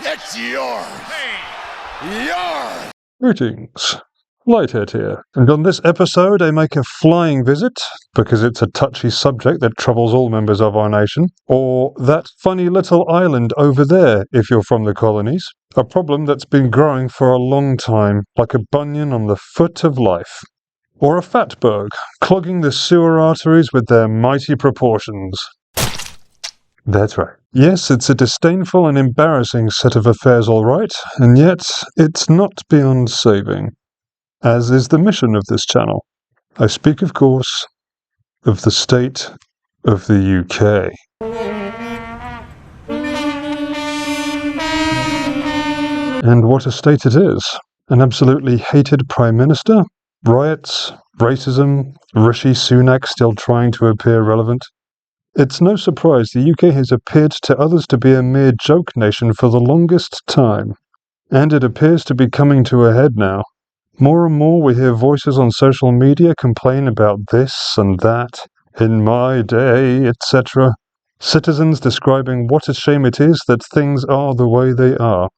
It's yours. Hey. Yours. Greetings. Lighthead here, and on this episode I make a flying visit, because it's a touchy subject that troubles all members of our nation, or that funny little island over there if you're from the colonies, a problem that's been growing for a long time, like a bunion on the foot of life. Or a fatberg, clogging the sewer arteries with their mighty proportions. That's right. Yes, it's a disdainful and embarrassing set of affairs all right, and yet it's not beyond saving. As is the mission of this channel. I speak, of course, of the state of the UK. And what a state it is. An absolutely hated Prime Minister, riots, racism, Rishi Sunak still trying to appear relevant. It's no surprise the UK has appeared to others to be a mere joke nation for the longest time. And it appears to be coming to a head now. More and more we hear voices on social media complain about this and that, in my day, etc. Citizens describing what a shame it is that things are the way they are.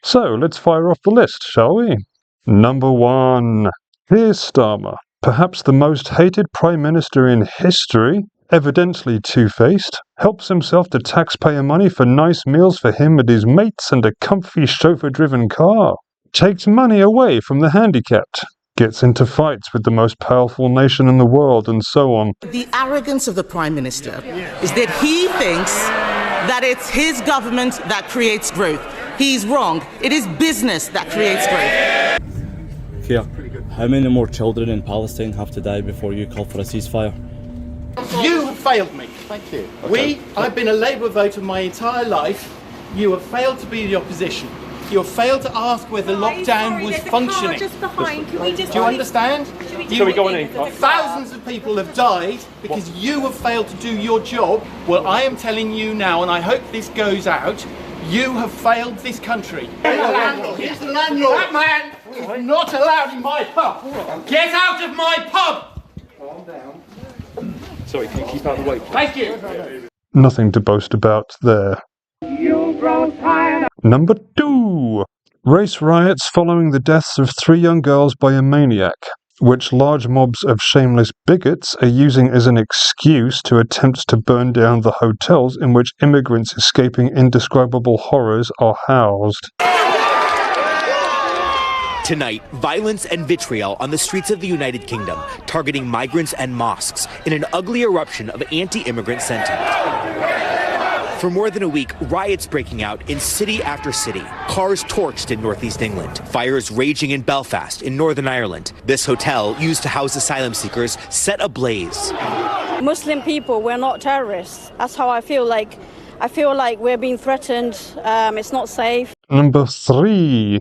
So, let's fire off the list, shall we? Number 1. Keir Starmer, perhaps the most hated Prime Minister in history, evidently two-faced, helps himself to taxpayer money for nice meals for him and his mates and a comfy chauffeur-driven car. Takes money away from the handicapped, gets into fights with the most powerful nation in the world, and so on. The arrogance of the Prime Minister is that he thinks that it's his government that creates growth. He's wrong. It is business that creates growth. Keir, how many more children in Palestine have to die before you call for a ceasefire? You have failed me. Thank you. Okay. I've been a Labour voter my entire life. You have failed to be the opposition. You have failed to ask whether lockdown was functioning. Just behind. Can we just Do you understand? Shall we go on in? Thousands of people have died because you have failed to do your job. Well, I am telling you now, and I hope this goes out, you have failed this country. He's the landlord. He's the landlord. That man is not allowed in my pub. Get out of my pub! Calm down. Sorry, can you keep out of the way? Thank you. Nothing to boast about there. Number 2. Race riots following the deaths of 3 young girls by a maniac, which large mobs of shameless bigots are using as an excuse to attempt to burn down the hotels in which immigrants escaping indescribable horrors are housed. Tonight, violence and vitriol on the streets of the United Kingdom, targeting migrants and mosques in an ugly eruption of anti-immigrant sentiment. For more than a week, riots breaking out in city after city, cars torched in northeast England, fires raging in Belfast in Northern Ireland. This hotel, used to house asylum seekers, set ablaze. Muslim people, we're not terrorists. That's how I feel like. I feel like we're being threatened. It's not safe. Number 3.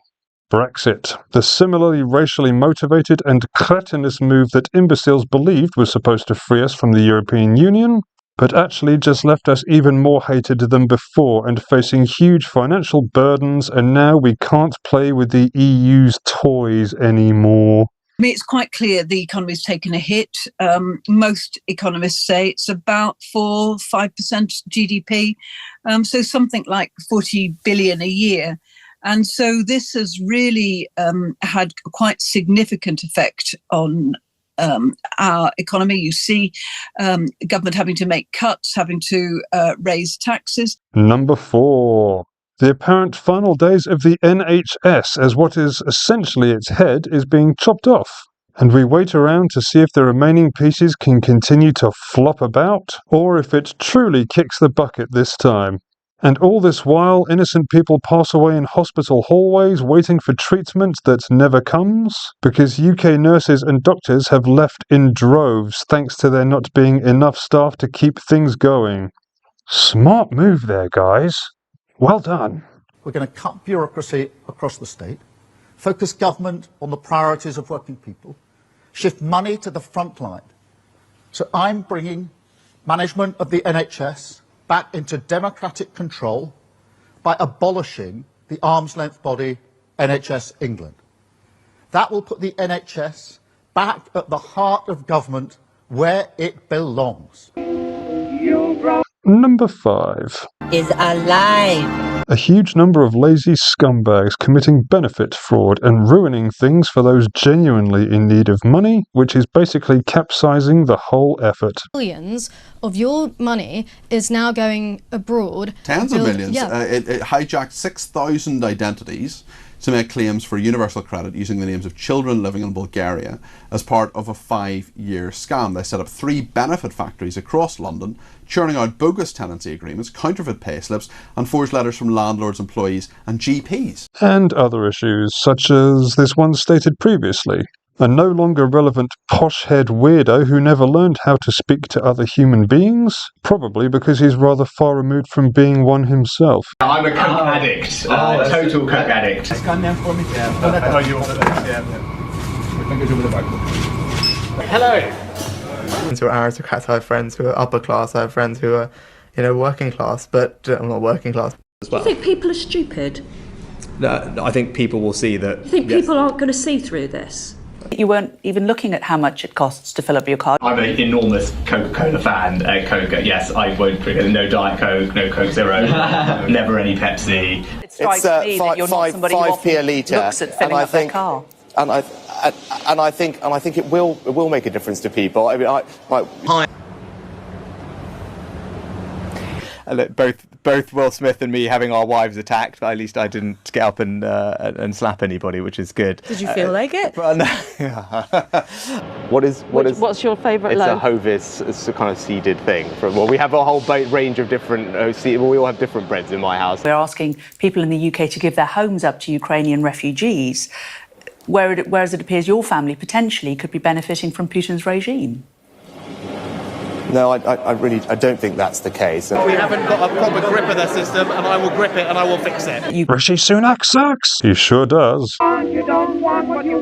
Brexit, the similarly racially motivated and cretinous move that imbeciles believed was supposed to free us from the European Union, but actually just left us even more hated than before and facing huge financial burdens, and now we can't play with the EU's toys anymore. I mean, it's quite clear the economy's taken a hit. Most economists say it's about 4-5% GDP, so something like 40 billion a year. And so this has really had a quite significant effect on our economy. You see government having to make cuts, having to raise taxes. Number 4. The apparent final days of the NHS, as what is essentially its head is being chopped off. And we wait around to see if the remaining pieces can continue to flop about, or if it truly kicks the bucket this time. And all this while, innocent people pass away in hospital hallways waiting for treatment that never comes, because UK nurses and doctors have left in droves thanks to there not being enough staff to keep things going. Smart move there, guys. Well done. We're going to cut bureaucracy across the state, focus government on the priorities of working people, shift money to the front line. So I'm bringing management of the NHS back into democratic control by abolishing the arm's-length body NHS England. That will put the NHS back at the heart of government where it belongs. Number 5. Is alive. A huge number of lazy scumbags committing benefit fraud and ruining things for those genuinely in need of money, which is basically capsizing the whole effort. Billions of your money is now going abroad. Tens of millions. Yeah. It hijacked 6,000 identities to make claims for universal credit using the names of children living in Bulgaria as part of a 5-year scam. They set up 3 benefit factories across London, churning out bogus tenancy agreements, counterfeit payslips, and forged letters from landlords, employees, and GPs. And other issues, such as this one stated previously. A no longer relevant posh-head weirdo who never learned how to speak to other human beings, probably because he's rather far removed from being one himself. I'm a coke addict, total coke addict. Scan now for me. Hello. Who are aristocrats, I have friends who are upper class, I have friends who are, working class, but I'm not working class as well. Do you think people are stupid? No, I think people will see that. You think people aren't going to see through this? You weren't even looking at how much it costs to fill up your car. I'm an enormous Coca-Cola fan. Coke, yes, I won't drink no Diet Coke, no Coke Zero, never any Pepsi. It strikes me that you're not somebody who often looks at filling up their car. And I think it will make a difference to people. I mean, Look, both Will Smith and me having our wives attacked, but at least I didn't get up and slap anybody, which is good. Did you feel like it? What's your favourite It's loaf? a Hovis. It's a kind of seeded thing. We have a whole range of different. We all have different breads in my house. We're asking people in the UK to give their homes up to Ukrainian refugees, whereas it appears your family potentially could be benefiting from Putin's regime. No, I don't think that's the case. We haven't got a proper grip of the system, and I will grip it and I will fix it. Rishi Sunak sucks! He sure does.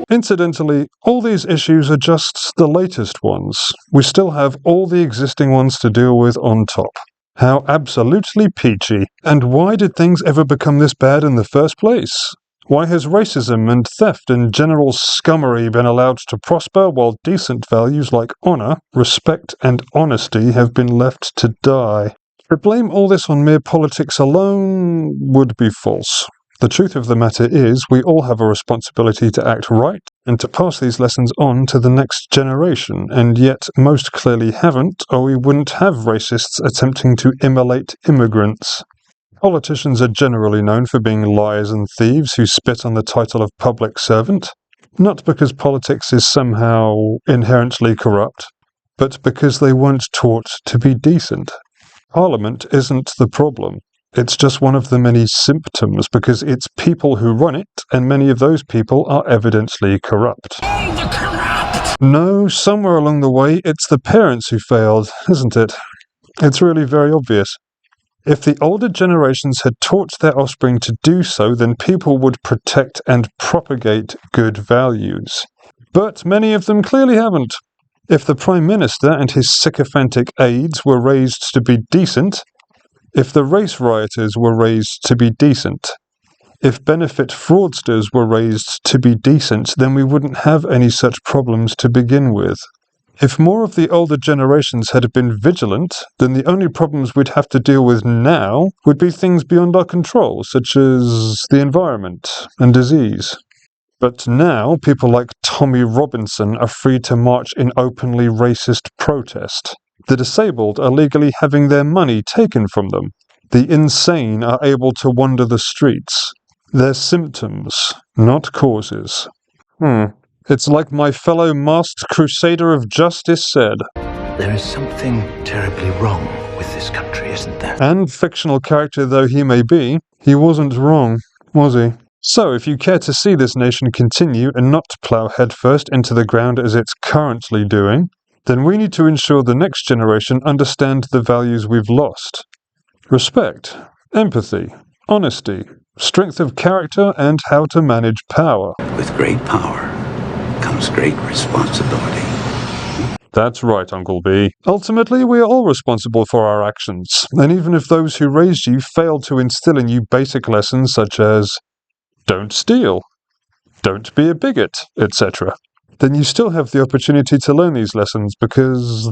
Incidentally, all these issues are just the latest ones. We still have all the existing ones to deal with on top. How absolutely peachy. And why did things ever become this bad in the first place? Why has racism and theft and general scummery been allowed to prosper while decent values like honour, respect and honesty have been left to die? To blame all this on mere politics alone would be false. The truth of the matter is we all have a responsibility to act right and to pass these lessons on to the next generation, and yet most clearly haven't, or we wouldn't have racists attempting to immolate immigrants. Politicians are generally known for being liars and thieves who spit on the title of public servant, not because politics is somehow inherently corrupt, but because they weren't taught to be decent. Parliament isn't the problem. It's just one of the many symptoms, because it's people who run it, and many of those people are evidently corrupt. Oh, the corrupt! No, somewhere along the way, it's the parents who failed, isn't it? It's really very obvious. If the older generations had taught their offspring to do so, then people would protect and propagate good values. But many of them clearly haven't. If the Prime Minister and his sycophantic aides were raised to be decent, if the race rioters were raised to be decent, if benefit fraudsters were raised to be decent, then we wouldn't have any such problems to begin with. If more of the older generations had been vigilant, then the only problems we'd have to deal with now would be things beyond our control, such as the environment and disease. But now, people like Tommy Robinson are free to march in openly racist protest. The disabled are legally having their money taken from them. The insane are able to wander the streets. They're symptoms, not causes. It's like my fellow masked crusader of justice said. There is something terribly wrong with this country, isn't there? And fictional character though he may be, he wasn't wrong, was he? So if you care to see this nation continue and not plough headfirst into the ground as it's currently doing, then we need to ensure the next generation understand the values we've lost. Respect, empathy, honesty, strength of character, and how to manage power. With great power comes great responsibility. That's right, Uncle B. Ultimately, we are all responsible for our actions, and even if those who raised you failed to instill in you basic lessons such as don't steal, don't be a bigot, etc., then you still have the opportunity to learn these lessons because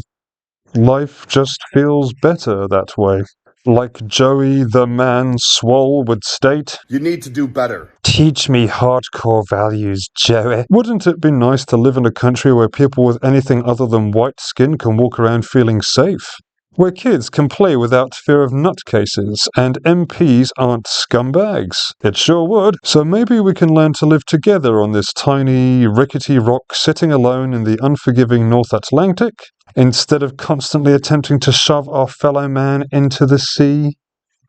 life just feels better that way. Like Joey the Man Swole would state, You need to do better. teach me hardcore values, Joey. Wouldn't it be nice to live in a country where people with anything other than white skin can walk around feeling safe? Where kids can play without fear of nutcases, and MPs aren't scumbags? It sure would. So maybe we can learn to live together on this tiny, rickety rock sitting alone in the unforgiving North Atlantic, instead of constantly attempting to shove our fellow man into the sea.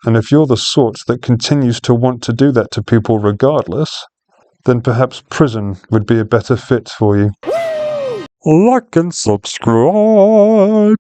And if you're the sort that continues to want to do that to people regardless, then perhaps prison would be a better fit for you. Like and subscribe.